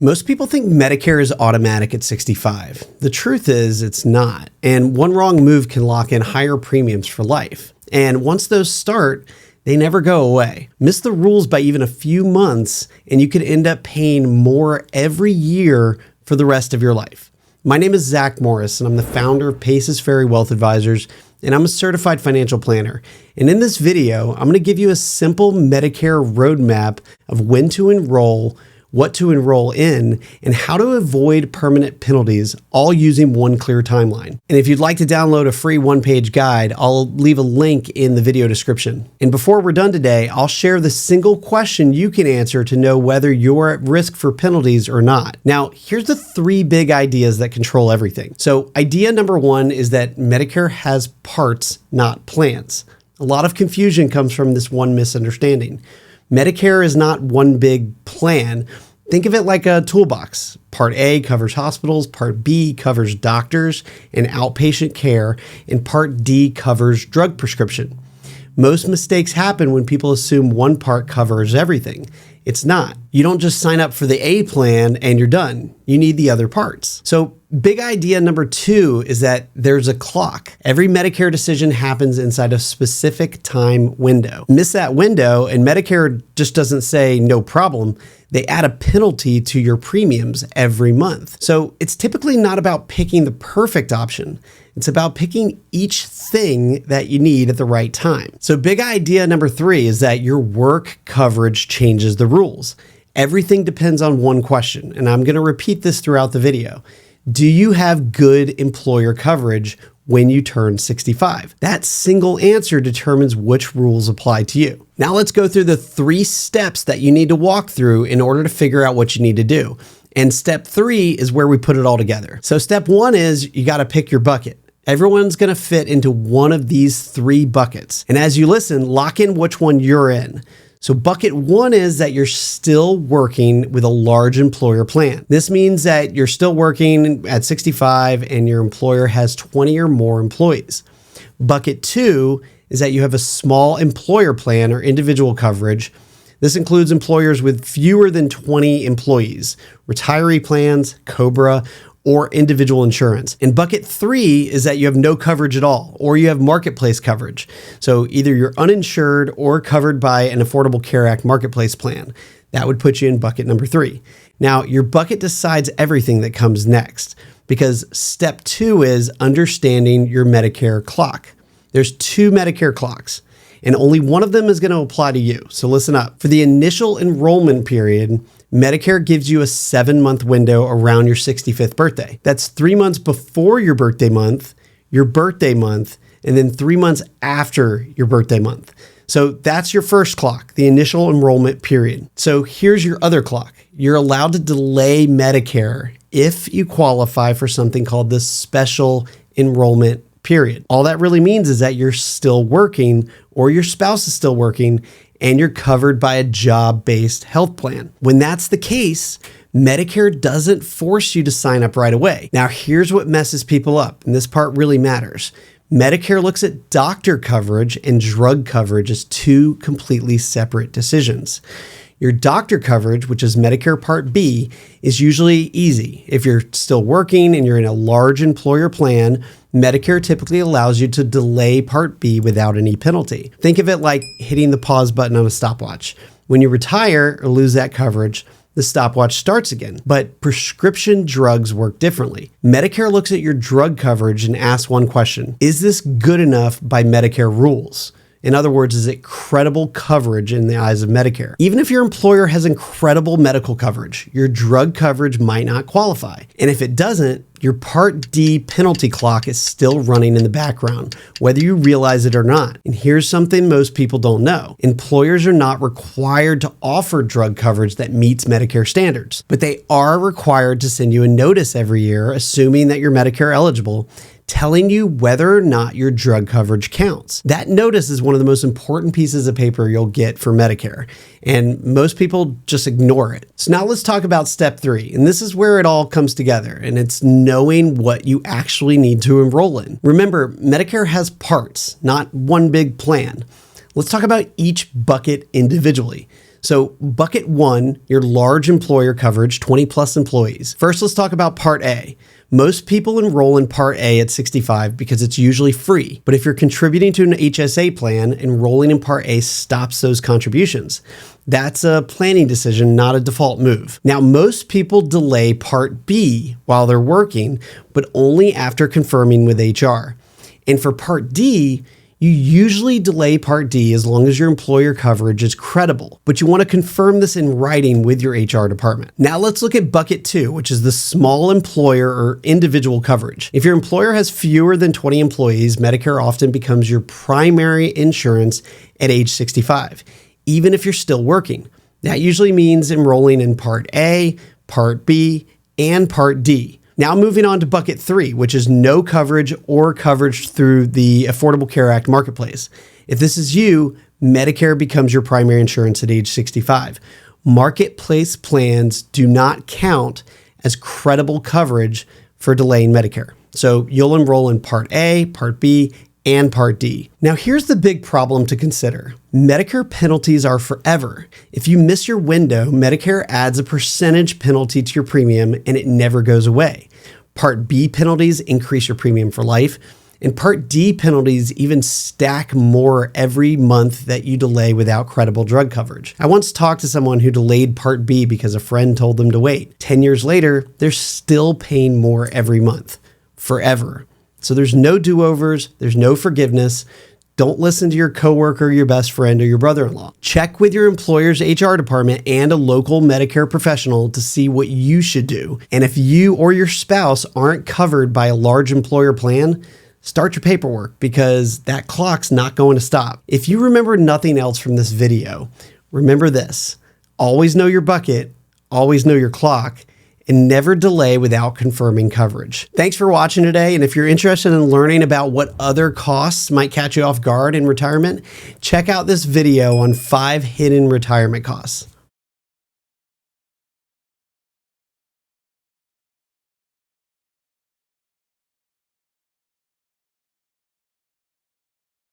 Most people think Medicare is automatic at 65. The truth is it's not, and one wrong move can lock in higher premiums for life. And once those start, they never go away. Miss the rules by even a few months, and you could end up paying more every year for the rest of your life. My name is Zach Morris, and I'm the founder of Paces Ferry Wealth Advisors, and I'm a certified financial planner. And in this video, I'm going to give you a simple Medicare roadmap of when to enroll, what to enroll in, and how to avoid permanent penalties, all using one clear timeline. And if you'd like to download a free one-page guide, I'll leave a link in the video description. And before we're done today, I'll share the single question you can answer to know whether you're at risk for penalties or not. Now, here's the three big ideas that control everything. So idea number one is that Medicare has parts, not plans. A lot of confusion comes from this one misunderstanding. Medicare is not one big plan. Think of it like a toolbox. Part A covers hospitals, Part B covers doctors and outpatient care, and Part D covers drug prescription. Most mistakes happen when people assume one part covers everything. It's not. You don't just sign up for the A plan and you're done. You need the other parts. So big idea number two is that there's a clock. Every Medicare decision happens inside a specific time window. Miss that window and Medicare just doesn't say no problem. They add a penalty to your premiums every month. So it's typically not about picking the perfect option. It's about picking each thing that you need at the right time. So big idea number three is that your work coverage changes the rules. Everything depends on one question, and I'm going to repeat this throughout the video. Do you have good employer coverage when you turn 65? That single answer determines which rules apply to you. Now let's go through the 3 steps that you need to walk through in order to figure out what you need to do. And step 3 is where we put it all together. So step 1 is you got to pick your bucket. Everyone's going to fit into one of these 3 buckets. And as you listen, lock in which one you're in. So bucket 1 is that you're still working with a large employer plan. This means that you're still working at 65 and your employer has 20 or more employees. Bucket 2 is that you have a small employer plan or individual coverage. This includes employers with fewer than 20 employees, retiree plans, COBRA, or individual insurance. And bucket 3 is that you have no coverage at all, or you have marketplace coverage. So either you're uninsured or covered by an Affordable Care Act marketplace plan. That would put you in bucket number 3. Now, your bucket decides everything that comes next, because step 2 is understanding your Medicare clock. There's 2 Medicare clocks, and only one of them is going to apply to you. So listen up. For the initial enrollment period, Medicare gives you a 7-month window around your 65th birthday. That's 3 months before your birthday month, and then 3 months after your birthday month. So that's your first clock, the initial enrollment period. So here's your other clock. You're allowed to delay Medicare if you qualify for something called the special enrollment period. All that really means is that you're still working or your spouse is still working and you're covered by a job-based health plan. When that's the case, Medicare doesn't force you to sign up right away. Now, here's what messes people up, and this part really matters. Medicare looks at doctor coverage and drug coverage as 2 completely separate decisions. Your doctor coverage, which is Medicare Part B, is usually easy. If you're still working and you're in a large employer plan, Medicare typically allows you to delay Part B without any penalty. Think of it like hitting the pause button on a stopwatch. When you retire or lose that coverage, the stopwatch starts again. But prescription drugs work differently. Medicare looks at your drug coverage and asks one question: is this good enough by Medicare rules? In other words, is it credible coverage in the eyes of Medicare? Even if your employer has incredible medical coverage, your drug coverage might not qualify. And if it doesn't, your Part D penalty clock is still running in the background, whether you realize it or not. And here's something most people don't know. Employers are not required to offer drug coverage that meets Medicare standards, but they are required to send you a notice every year, assuming that you're Medicare eligible, telling you whether or not your drug coverage counts. That notice is one of the most important pieces of paper you'll get for Medicare, and most people just ignore it. So now let's talk about step 3, and this is where it all comes together, and it's knowing what you actually need to enroll in. Remember, Medicare has parts, not one big plan. Let's talk about each bucket individually. So bucket one, your large employer coverage, 20 plus employees. First, let's talk about Part A. Most people enroll in Part A at 65 because it's usually free. But if you're contributing to an HSA plan, enrolling in Part A stops those contributions. That's a planning decision, not a default move. Now, most people delay Part B while they're working, but only after confirming with HR. And for Part D, you usually delay Part D as long as your employer coverage is credible, but you want to confirm this in writing with your HR department. Now let's look at bucket two, which is the small employer or individual coverage. If your employer has fewer than 20 employees, Medicare often becomes your primary insurance at age 65, even if you're still working. That usually means enrolling in Part A, Part B, and Part D. Now moving on to bucket three, which is no coverage or coverage through the Affordable Care Act marketplace. If this is you, Medicare becomes your primary insurance at age 65. Marketplace plans do not count as credible coverage for delaying Medicare. So you'll enroll in Part A, Part B, and Part D. Now here's the big problem to consider. Medicare penalties are forever. If you miss your window, Medicare adds a percentage penalty to your premium and it never goes away. Part B penalties increase your premium for life, and Part D penalties even stack more every month that you delay without credible drug coverage. I once talked to someone who delayed Part B because a friend told them to wait. 10 years later, they're still paying more every month, forever. So there's no do-overs, there's no forgiveness. Don't listen to your coworker, your best friend, or your brother-in-law. Check with your employer's HR department and a local Medicare professional to see what you should do. And if you or your spouse aren't covered by a large employer plan, start your paperwork because that clock's not going to stop. If you remember nothing else from this video, remember this: always know your bucket, always know your clock, and never delay without confirming coverage. Thanks for watching today. And if you're interested in learning about what other costs might catch you off guard in retirement, check out this video on 5 hidden retirement costs.